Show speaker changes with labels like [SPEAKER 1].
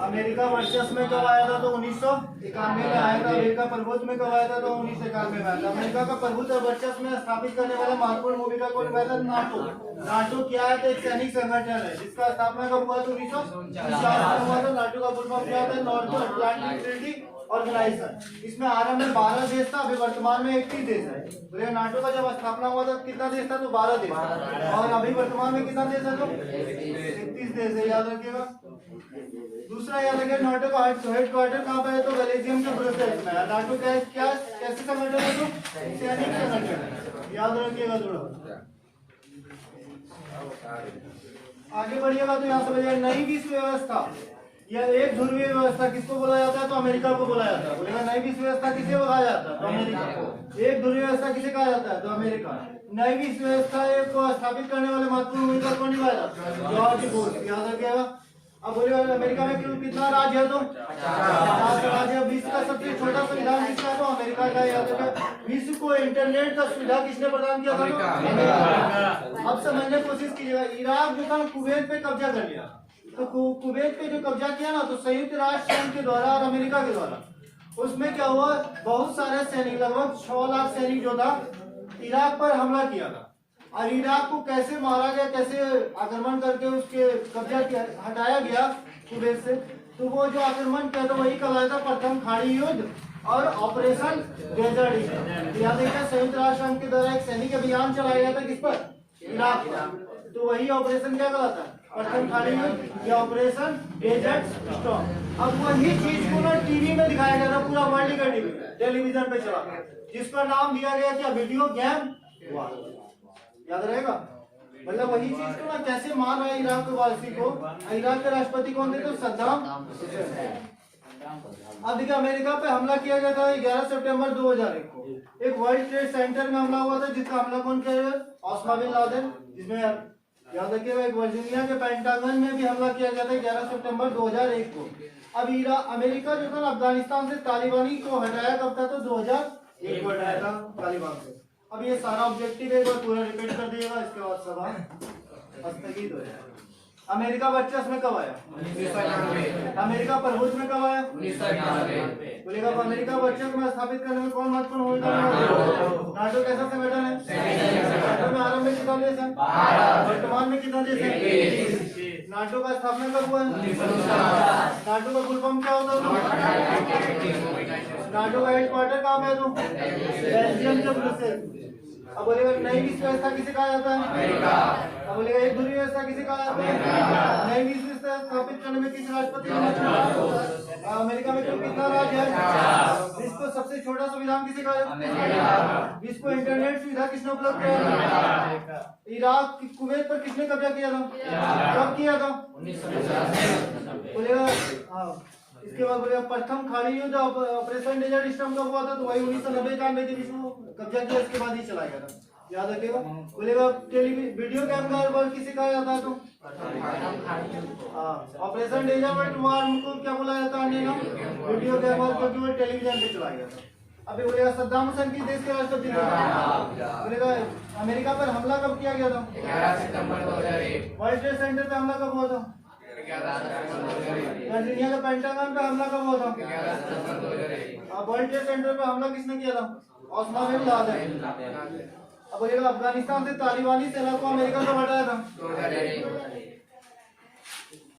[SPEAKER 1] America वर्चस्व में कब आया था? तो 1991 में आया था। अमेरिका प्रभुत्व में कब आया था? तो 1991 में आया था। अमेरिका का प्रभुत्व और वर्चस्व में स्थापित करने वाला महत्वपूर्ण भूमिका कौन निभाया था? नाटो। नाटो क्या है? तो एक सैनिक संगठन है जिसका स्थापना कब हुआ? तो 1949 में हुआ था। नाटो का फुल फॉर्म क्या होता है? North Atlantic Treaty Organisation. इसमें आरंभ में 12 देश था, अभी वर्तमान में 31 देश है। तो नाटो का जब स्थापना हुआ था कितना देश था? तो 12 देश था। और अभी वर्तमान में कितना देश है? तो 31 देश है, याद रखिएगा। दूसरा याद रखिए, नाटो का हेडक्वार्टर कहाँ पर है? तो बेल्जियम के ब्रुसेल्स में है। नाटो क्या कैसे संगठन है? तो सैनिक संगठन है, याद रखिएगा थोड़ा। आगे बढ़िएगा तो यहाँ समझिए, नई विश्व व्यवस्था या एक ध्रुवीय व्यवस्था किसको बोला जाता है? तो अमेरिका को बोला जाता है। बोलेगा नई विश्व व्यवस्था किसे कहा जाता है? तो अमेरिका को। एक ध्रुवीय व्यवस्था किसे कहा जाता है? तो अमेरिका। नई विश्व व्यवस्था को स्थापित करने वाले महत्वपूर्ण भूमिका कौन निभाया? जॉर्ज बुश, याद रखिएगा। अब बोलिए अमेरिका में कितना राज्य है? तो 50 राज्य। विश्व का सबसे छोटा संविधान किसका है? तो अमेरिका का। याद रखिएगा। विश्व को इंटरनेट का सुविधा किसने प्रदान किया था? तो अमेरिका। अब समझने की कोशिश कीजिएगा, इराक जो था कुवैत पे कब्जा कर लिया। तो कुवैत पे जो कब्जा किया ना, तो संयुक्त राष्ट्र संघ के द्वारा और अमेरिका के द्वारा, उसमें क्या हुआ? बहुत सारे सैनिक, लगभग 6 लाख सैनिक जो था, इराक पर हमला किया था। और इराक को कैसे मारा गया, कैसे आक्रमण करके उसके कब्जा किया, हटाया गया कुवैत से। तो वो जो आक्रमण किया था वही कहलाया था प्रथम खाड़ी युद्ध और ऑपरेशन डेजर्ट ईगल। याद रखिए, संयुक्त राष्ट्र संघ के द्वारा एक सैनिक अभियान चलाया गया था, किस पर? इराक पर। तो वही ऑपरेशन क्या कहलाता है? प्रथम खाड़ी युद्ध या ऑपरेशन डेजर्ट स्टॉर्म। अब वही चीज को ना टीवी में दिखाया गया था, पूरा वर्ल्ड का टीवी टेलीविजन पे चला, जिसका नाम दिया गया क्या? Video game war. याद रहेगा। मतलब वही चीज को ना कैसे मार रहा है इराक के वासी को। इराक के राष्ट्रपति कौन थे? तो सद्दाम हुसैन। अब देखिए, अमेरिका पे हमला किया गया था 11 सितंबर 2001 को। एक वर्ल्ड ट्रेड सेंटर में हमला हुआ था, जिसका हमला कौन किया? Osama bin Laden. जिसमें याद रखिएगा, एक वर्जीनिया के पेंटागन में भी हमला किया गया था 11 सितंबर 2001 को। अब अमेरिका जो था अफगानिस्तान से तालिबानी को हटाया कब था? तो 2001 को हटाया था तालिबान से। अब ये सारा ऑब्जेक्टिव एक बार पूरा रिपीट कर दिएगा, इसके बाद सभा स्थगित हो जाएगा। अमेरिका वर्चस्व में कब आया? 1991। अमेरिका प्रभुत्व में कब आया? 1991। बोलेगा अमेरिका वर्चस्व में स्थापित करने में कौन महत्वपूर्ण भूमिका? नाटो कैसा संगठन है? नाटो में आरंभ में कितना देश है? वर्तमान में कितना देश है? नाटो का स्थापना कब हुआ? 1949। नाटो का फुल फॉर्म क्या होता है? नाटो का हेडक्वार्टर कहाँ है? तो बेल्जियम के ब्रुसेल्स। अब बोलेगा नई विश्व व्यवस्था किसे कहा जाता है? अमेरिका। अब बोलेगा एक ध्रुवीय व्यवस्था किसे कहा जाता है? नई विश्व व्यवस्था स्थापित करने में किस राष्ट्रपति ने? अमेरिका में कितना राज्य है? विश्व को सबसे छोटा संविधान किसे कहा जाता है? विश्व को इंटरनेट सुविधा किसने उपलब्ध कराया? इराक कुवैत पर किसने कब्जा किया था? कब किया था? 1950। बोलेगा इसके बाद बोलेगा प्रथम खाड़ी युद्ध ऑपरेशन डेजर्ट स्टॉर्म कब हुआ था? तो वही 1990 के बीच में कब्जा किया, इसके बाद ही चला गया था। याद रखिएगा। बोलेगा वीडियो गेम का वर्ड किसे कहा जाता है? तो ऑपरेशन डेजर्ट वॉर को क्या बोला जाता है? वीडियो गेम वॉर, क्योंकि वो टेलीविजन पे चला गया था। अभी बोलेगा सद्दाम हुसैन किस देश के राष्ट्रपति थे? बोलेगा अमेरिका पर हमला कब किया गया था? 11 सितंबर 2001। वर्ल्ड ट्रेड सेंटर पे हमला कब हुआ था? वर्जीनिया के पेंटागन पे हमला कब हुआ था? 11 सितंबर 2001। वर्ल्ड ट्रेड सेंटर पे हमला किसने किया था? Osama bin Laden. अब बोलिएगा अफगानिस्तान से तालिबानी सेना को अमेरिका कब हटाया था? 2001।